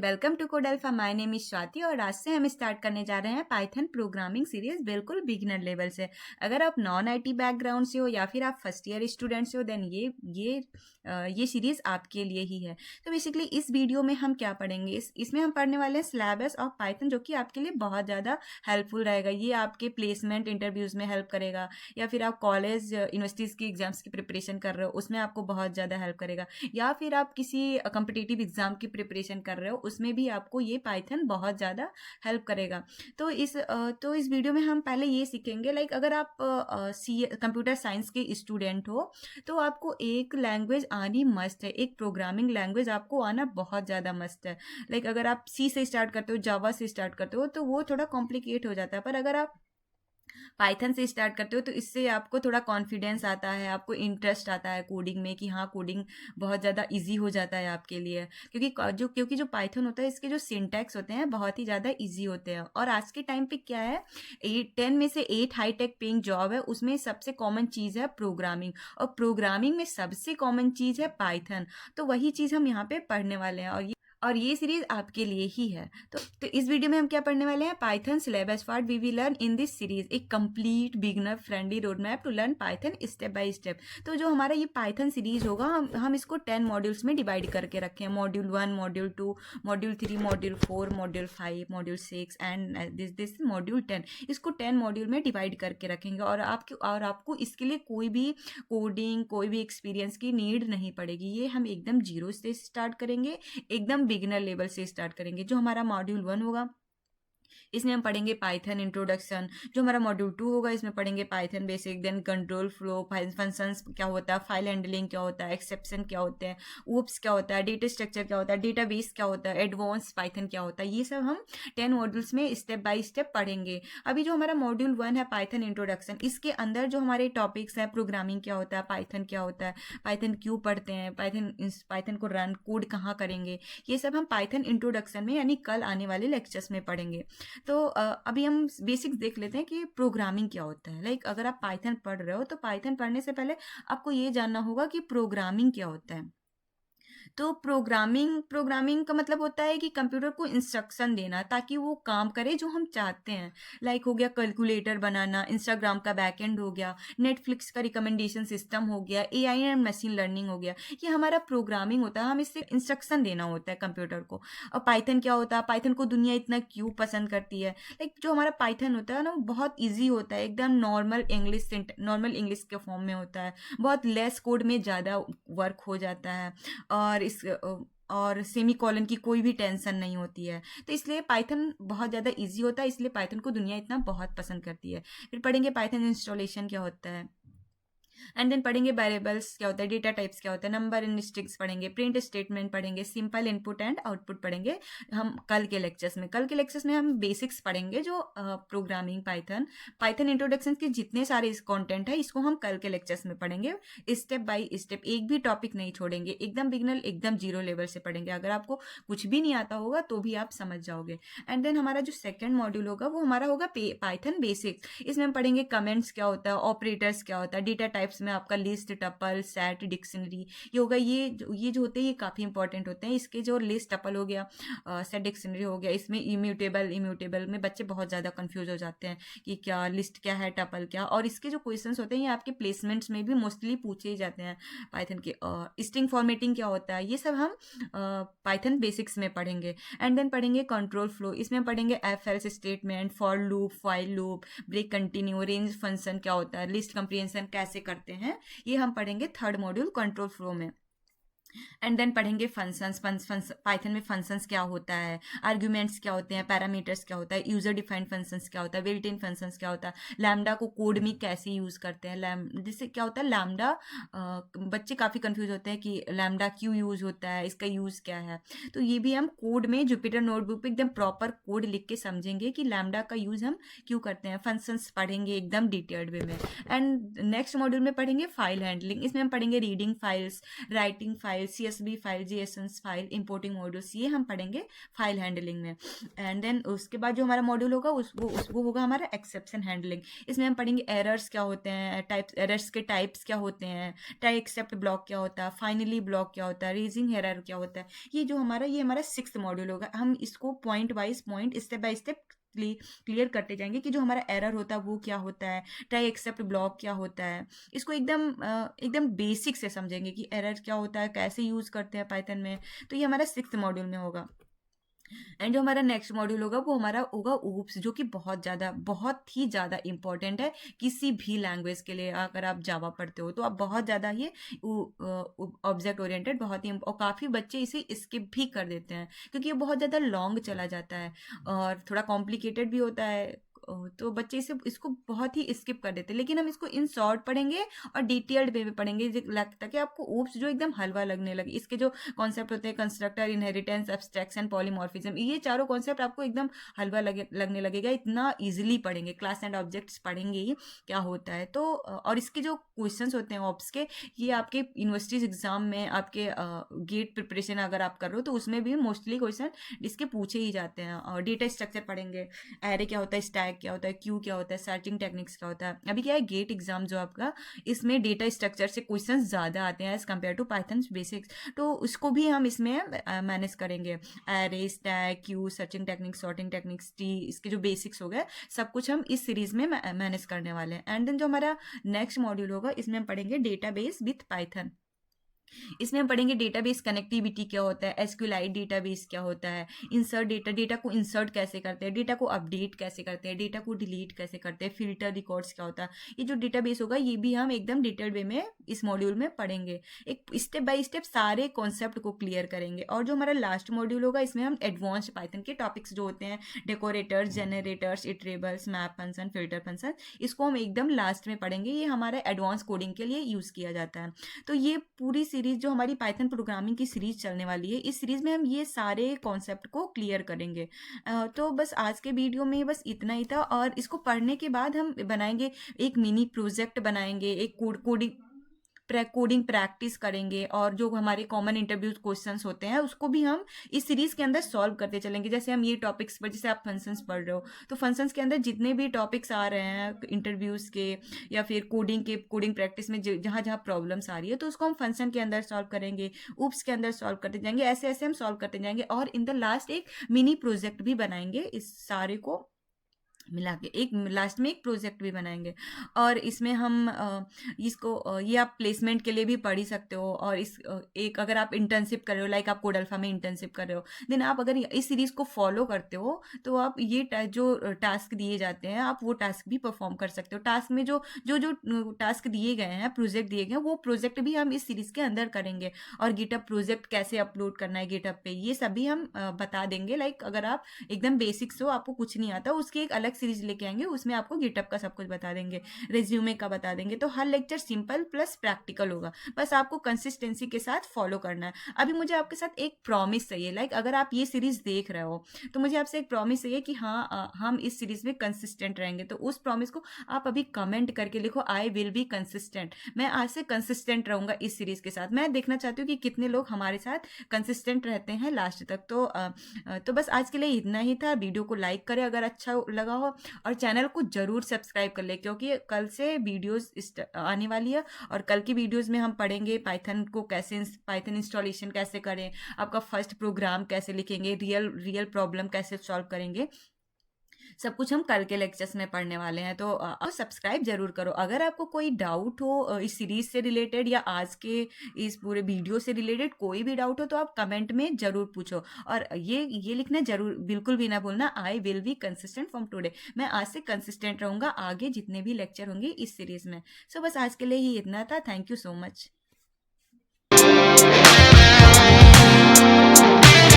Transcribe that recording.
Welcome to code alpha. My name is Swati और आज से हम स्टार्ट करने जा रहे हैं पाइथन प्रोग्रामिंग सीरीज बिल्कुल बिगिनर लेवल से। अगर आप नॉन आईटी बैकग्राउंड से हो या फिर आप फर्स्ट ईयर स्टूडेंट से हो देन ये सीरीज आपके लिए ही है। तो बेसिकली इस वीडियो में हम क्या पढ़ेंगे, इसमें हम पढ़ने वाले हैं सिलेबस ऑफ पाइथन, जो कि आपके लिए बहुत ज़्यादा हेल्पफुल रहेगा। ये आपके प्लेसमेंट इंटरव्यूज़ में हेल्प करेगा, या फिर आप कॉलेज यूनिवर्सिटीज़ की एग्जाम्स की प्रिपरेशन कर रहे हो उसमें आपको बहुत ज़्यादा हेल्प करेगा, या फिर आप किसी कम्पिटिटिव एग्जाम की प्रिपरेशन कर रहे हो उसमें भी आपको ये पाइथन बहुत ज़्यादा हेल्प करेगा। तो इस वीडियो में हम पहले ये सीखेंगे, लाइक अगर आप कंप्यूटर साइंस के स्टूडेंट हो तो आपको एक लैंग्वेज आनी मस्ट है, एक प्रोग्रामिंग लैंग्वेज आपको आना बहुत ज़्यादा मस्ट है। लाइक अगर आप सी से स्टार्ट करते हो, जावा से स्टार्ट करते हो तो वो थोड़ा कॉम्प्लिकेट हो जाता है, पर अगर आप पाइथन से स्टार्ट करते हो तो इससे आपको थोड़ा कॉन्फिडेंस आता है, आपको इंटरेस्ट आता है कोडिंग में कि हाँ कोडिंग बहुत ज़्यादा इजी हो जाता है आपके लिए, क्योंकि जो पाइथन होता है इसके जो सिंटैक्स होते हैं बहुत ही ज़्यादा इजी होते हैं। और आज के टाइम पे क्या है, 10 में से 8 हाई टेक पेइंग जॉब है, उसमें सबसे कॉमन चीज़ है प्रोग्रामिंग, और प्रोग्रामिंग में सबसे कॉमन चीज़ है पाइथन। तो वही चीज़ हम यहाँ पे पढ़ने वाले हैं और ये सीरीज आपके लिए ही है। तो इस वीडियो में हम क्या पढ़ने वाले हैं, Python syllabus what we will learn in this series, एक complete beginner friendly road map to learn Python step by step. तो जो हमारा ये पाइथन सीरीज होगा, हम इसको 10 मॉड्यूल्स में डिवाइड करके रखे हैं। Module 1, module 2, module 3, module 4, module 5, module 6 and this module 10। इसको 10 मॉड्यूल में डिवाइड करके रखेंगे और आपको इसके लिए कोई भी कोडिंग, कोई भी एक्सपीरियंस की नीड नहीं पड़ेगी। ये हम एकदम जीरो से स्टार्ट करेंगे, एकदम बिगिनर लेवल से स्टार्ट करेंगे। जो हमारा मॉड्यूल 1 होगा इसमें हम पढ़ेंगे पाइथन इंट्रोडक्शन। जो हमारा मॉड्यूल 2 होगा इसमें पढ़ेंगे Python basic, then control flow, functions क्या होता है, फाइल हैंडलिंग क्या होता है, एक्सेप्शन क्या होते हैं, ऊप्स क्या होता है, डेटा स्ट्रक्चर क्या होता है, डेटाबेस क्या होता है, एडवांस पाइथन क्या होता है, ये सब हम 10 मॉड्यूल्स में स्टेप बाय स्टेप पढ़ेंगे। अभी जो हमारा मॉड्यूल 1 है पाइथन इंट्रोडक्शन, इसके अंदर जो हमारे टॉपिक्स हैं, प्रोग्रामिंग क्या होता है, पाइथन क्या होता है, पाइथन क्यों पढ़ते हैं, पाइथन को रन कोड कहाँ करेंगे, ये सब हम पाइथन इंट्रोडक्शन में यानी कल आने वाले लेक्चर्स में पढ़ेंगे। तो अभी हम बेसिक्स देख लेते हैं कि प्रोग्रामिंग क्या होता है। लाइक अगर आप पाइथन पढ़ रहे हो तो पाइथन पढ़ने से पहले आपको ये जानना होगा कि प्रोग्रामिंग क्या होता है। तो प्रोग्रामिंग का मतलब होता है कि कंप्यूटर को इंस्ट्रक्शन देना ताकि वो काम करे जो हम चाहते हैं। लाइक हो गया कैलकुलेटर बनाना, इंस्टाग्राम का बैकएंड हो गया, नेटफ्लिक्स का रिकमेंडेशन सिस्टम हो गया, एआई एंड मशीन लर्निंग हो गया, ये हमारा प्रोग्रामिंग होता है। हम इससे इंस्ट्रक्शन देना होता है कंप्यूटर को। और पाइथन क्या होता है, पाइथन को दुनिया इतना क्यों पसंद करती है। लाइक जो हमारा पाइथन होता है ना वो बहुत ईजी होता है, एकदम नॉर्मल इंग्लिश के फॉर्म में होता है, बहुत लेस कोड में ज़्यादा वर्क हो जाता है, और सेमी कॉलन की कोई भी टेंशन नहीं होती है। तो इसलिए पाइथन बहुत ज़्यादा इजी होता है, इसलिए पाइथन को दुनिया इतना बहुत पसंद करती है। फिर पढ़ेंगे पाइथन इंस्टॉलेशन क्या होता है, एंड देन पढ़ेंगे वेरिएबल्स क्या होता है, डेटा टाइप्स क्या होता है, नंबर एंड स्ट्रिंग्स पढ़ेंगे, प्रिंट स्टेटमेंट पढ़ेंगे, सिंपल इनपुट एंड आउटपुट पढ़ेंगे हम कल के लेक्चर्स में हम बेसिक्स पढ़ेंगे जो प्रोग्रामिंग पाइथन इंट्रोडक्शन के जितने सारे इस कंटेंट है इसको हम कल के लेक्चर्स में पढ़ेंगे स्टेप बाय स्टेप, एक भी टॉपिक नहीं छोड़ेंगे, एकदम बिगनर एकदम जीरो लेवल से पढ़ेंगे। अगर आपको कुछ भी नहीं आता होगा तो भी आप समझ जाओगे। एंड देन हमारा जो सेकेंड मॉड्यूल होगा वो हमारा होगा पाइथन बेसिक्स। इसमें हम पढ़ेंगे कमेंट्स क्या होता है, ऑपरेटर्स क्या होता है, डेटा टाइप्स में आपका लिस्ट, टपल, सेट, डिक्शनरी ये होगा। ये जो होते हैं ये काफ़ी इंपॉर्टेंट होते हैं। इसके जो लिस्ट, टपल हो गया, सेट, डिक्शनरी हो गया, इसमें इम्यूटेबल में बच्चे बहुत ज़्यादा कंफ्यूज हो जाते हैं कि क्या लिस्ट क्या है, टपल क्या। और इसके जो क्वेश्चंस होते हैं ये आपके प्लेसमेंट्स में भी मोस्टली पूछे ही जाते हैं पाइथन के। स्ट्रिंग फॉर्मेटिंग क्या होता है, ये सब हम पाइथन बेसिक्स में पढ़ेंगे। एंड देन पढ़ेंगे कंट्रोल फ्लो, इसमें पढ़ेंगे if else statement, for loop, while loop, break continue, range function क्या होता है, लिस्ट कंप्रीहेंशन कैसे करते हैं, ये हम पढ़ेंगे थर्ड मॉड्यूल कंट्रोल फ्लो में। एंड देन पढ़ेंगे फंक्शंस, पाइथन में फंक्शंस क्या होता है, आर्ग्यूमेंट्स क्या होते हैं, पैरामीटर्स क्या होता है, यूजर डिफाइंड फंक्शंस क्या होता है, बिल्ट इन फंक्शंस क्या होता है, लैम्डा को कोड में कैसे यूज़ करते हैं। जैसे क्या होता है लैम्डा, बच्चे काफ़ी कंफ्यूज होते हैं कि लैम्डा क्यों यूज़ होता है, इसका यूज़ क्या है। तो ये भी हम कोड में जुपिटर नोटबुक पे एकदम प्रॉपर कोड लिख के समझेंगे कि लैम्डा का यूज़ हम क्यों करते हैं। फंक्शंस पढ़ेंगे एकदम डिटेल्ड वे में। एंड नेक्स्ट मॉड्यूल में पढ़ेंगे फाइल हैंडलिंग, इसमें हम पढ़ेंगे reading files, writing files, file, CSV file, JSON file, importing modules, ये हम पढ़ेंगे फाइल हैंडलिंग में। एंड देन उसके बाद जो हमारा मॉड्यूल होगा वो होगा हमारा एक्सेप्शन हैंडलिंग। इसमें हम पढ़ेंगे एरर्स क्या होते हैं, टाइप्स, एरर्स के टाइप्स क्या होते हैं, ट्राई एक्सेप्ट ब्लॉक क्या होता है, फाइनली ब्लॉक क्या होता है, रेजिंग एरर क्या होता है। ये हमारा 6th मॉड्यूल होगा। हम इसको point wise point, step by step clear करते जाएंगे कि जो हमारा एरर होता है वो क्या होता है, ट्राई एक्सेप्ट ब्लॉक क्या होता है। इसको एकदम बेसिक से समझेंगे कि एरर क्या होता है, कैसे यूज करते हैं पाइथन में। तो ये हमारा 6th मॉड्यूल में होगा। एंड जो हमारा नेक्स्ट मॉड्यूल होगा वो हमारा होगा ऊप्स, जो कि बहुत ही ज़्यादा इंपॉर्टेंट है किसी भी लैंग्वेज के लिए। अगर आप जावा पढ़ते हो तो आप बहुत ज़्यादा ये ऑब्जेक्ट ओरिएंटेड बहुत ही, और काफ़ी बच्चे इसे स्किप भी कर देते हैं क्योंकि ये बहुत ज़्यादा लॉन्ग चला जाता है और थोड़ा कॉम्प्लिकेटेड भी होता है। तो बच्चे इसको बहुत ही स्किप कर देते हैं। लेकिन हम इसको इन शॉर्ट पढ़ेंगे और डिटेल्ड वे में पढ़ेंगे ताकि आपको ऊप्स जो एकदम हलवा लगने लगे। इसके जो कॉन्सेप्ट होते हैं, कंस्ट्रक्टर, इनहेरिटेंस, एब्स्ट्रैक्शन, पॉलीमॉर्फिज्म, ये चारों कॉन्सेप्ट आपको एकदम हलवा लगने लगेगा। इतना ईजिली पढ़ेंगे, क्लास एंड ऑब्जेक्ट्स पढ़ेंगे ही क्या होता है। तो और इसके जो क्वेश्चन होते हैं ऑप्स के, ये आपके यूनिवर्सिटीज एग्जाम में, आपके गेट प्रिपरेशन अगर आप कर रहे हो तो उसमें भी मोस्टली क्वेश्चन इसके पूछे ही जाते हैं। और डेटा स्ट्रक्चर पढ़ेंगे, एरे क्या होता है, स्टैक क्या होता है, क्यू क्या होता है, सर्चिंग टेक्निक्स क्या होता है। अभी क्या है, गेट एग्जाम जो आपका, इसमें डेटा स्ट्रक्चर से क्वेश्चंस ज़्यादा आते हैं as compare to Python basics. तो उसको भी हम इसमें मैनेज करेंगे। Array, stack, queue, searching techniques, sorting techniques, tree, इसके जो बेसिक्स हो गए सब कुछ हम इस सीरीज में मैनेज करने वाले हैं। एंड देन जो हमारा नेक्स्ट मॉड्यूल होगा इसमें हम पढ़ेंगे डेटाबेस विथ पाइथन। इसमें हम पढ़ेंगे डेटाबेस कनेक्टिविटी क्या होता है, एसक्यूएलआई डेटाबेस क्या होता है, इंसर्ट डेटा को इंसर्ट कैसे करते हैं, डेटा को अपडेट कैसे करते हैं, डेटा को डिलीट कैसे करते हैं, फिल्टर रिकॉर्ड्स क्या होता है। ये जो डेटाबेस होगा ये भी हम एकदम डिटेल्ड वे में इस मॉड्यूल में पढ़ेंगे। एक स्टेप बाय स्टेप सारे कॉन्सेप्ट को क्लियर करेंगे। और जो हमारा लास्ट मॉड्यूल होगा इसमें हम एडवांस्ड पाइथन के टॉपिक्स जो होते हैं, decorators, generators, iterables, map function, filter function, इसको हम एकदम लास्ट में पढ़ेंगे। ये हमारे एडवांस कोडिंग के लिए यूज़ किया जाता है। तो ये पूरी सीरीज जो हमारी पाइथन प्रोग्रामिंग की सीरीज चलने वाली है, इस सीरीज में हम ये सारे कॉन्सेप्ट को क्लियर करेंगे। तो बस आज के वीडियो में बस इतना ही था। और इसको पढ़ने के बाद हम बनाएंगे एक मिनी प्रोजेक्ट बनाएंगे, एक कोडिंग प्रैक्टिस करेंगे। और जो हमारे कॉमन इंटरव्यू क्वेश्चंस होते हैं उसको भी हम इस सीरीज के अंदर सॉल्व करते चलेंगे। जैसे हम ये टॉपिक्स पर, जैसे आप फंक्शंस पढ़ रहे हो तो फंक्शंस के अंदर जितने भी टॉपिक्स आ रहे हैं इंटरव्यूज़ के या फिर कोडिंग प्रैक्टिस में जहाँ जहाँ प्रॉब्लम्स आ रही है तो उसको हम फंक्शन के अंदर सॉल्व करेंगे, ऊप्स के अंदर सॉल्व करते जाएंगे। ऐसे ऐसे हम सॉल्व करते जाएंगे और इन द लास्ट एक मिनी प्रोजेक्ट भी बनाएंगे। इस सारे को मिला के एक लास्ट में एक प्रोजेक्ट भी बनाएंगे। और इसमें हम ये आप प्लेसमेंट के लिए भी पढ़ ही सकते हो। और एक अगर आप इंटर्नशिप कर रहे हो, लाइक आप कोडल्फा में इंटर्नशिप कर रहे हो, देन आप अगर इस सीरीज को फॉलो करते हो तो आप ये जो टास्क दिए जाते हैं आप वो टास्क भी परफॉर्म कर सकते हो। टास्क में जो टास्क दिए गए हैं, प्रोजेक्ट दिए गए हैं, वो प्रोजेक्ट भी हम इस सीरीज के अंदर करेंगे। और गिटअप प्रोजेक्ट कैसे अपलोड करना है गिटअप पे, ये सभी हम बता देंगे। लाइक अगर आप एकदम बेसिक्स हो, आपको कुछ नहीं आता, उसकी एक अलग सीरीज लेके आएंगे, उसमें आपको गिटअप का सब कुछ बता देंगे, रेज्यूमे का बता देंगे। तो हर लेक्चर सिंपल प्लस प्रैक्टिकल होगा, बस आपको कंसिस्टेंसी के साथ फॉलो करना है। अभी मुझे आपके साथ एक प्रॉमिस चाहिए, लाइक अगर आप ये सीरीज देख रहे हो तो मुझे आपसे एक प्रॉमिस चाहिए कि हाँ हम इस सीरीज में कंसिस्टेंट रहेंगे। तो उस प्रॉमिस को आप अभी कमेंट करके लिखो, आई विल बी कंसिस्टेंट। मैं आज से कंसिस्टेंट रहूंगा इस सीरीज के साथ। मैं देखना चाहती हूँ कि कितने लोग हमारे साथ कंसिस्टेंट रहते हैं लास्ट तक। तो बस आज के लिए इतना ही था। वीडियो को लाइक करें अगर अच्छा लगा हो, और चैनल को जरूर सब्सक्राइब कर ले क्योंकि कल से वीडियोस आने वाली है। और कल की वीडियोस में हम पढ़ेंगे पाइथन इंस्टॉलेशन कैसे करें, आपका फर्स्ट प्रोग्राम कैसे लिखेंगे, रियल प्रॉब्लम कैसे सॉल्व करेंगे, सब कुछ हम कल के लेक्चर्स में पढ़ने वाले हैं। तो सब्सक्राइब जरूर करो। अगर आपको कोई डाउट हो इस सीरीज से रिलेटेड या आज के इस पूरे वीडियो से रिलेटेड कोई भी डाउट हो तो आप कमेंट में जरूर पूछो। और ये लिखना जरूर बिल्कुल भी ना भूलना, I will be consistent from today. मैं आज से कंसिस्टेंट रहूंगा आगे जितने भी लेक्चर होंगे इस सीरीज में। सो बस आज के लिए ही इतना था। Thank you so much.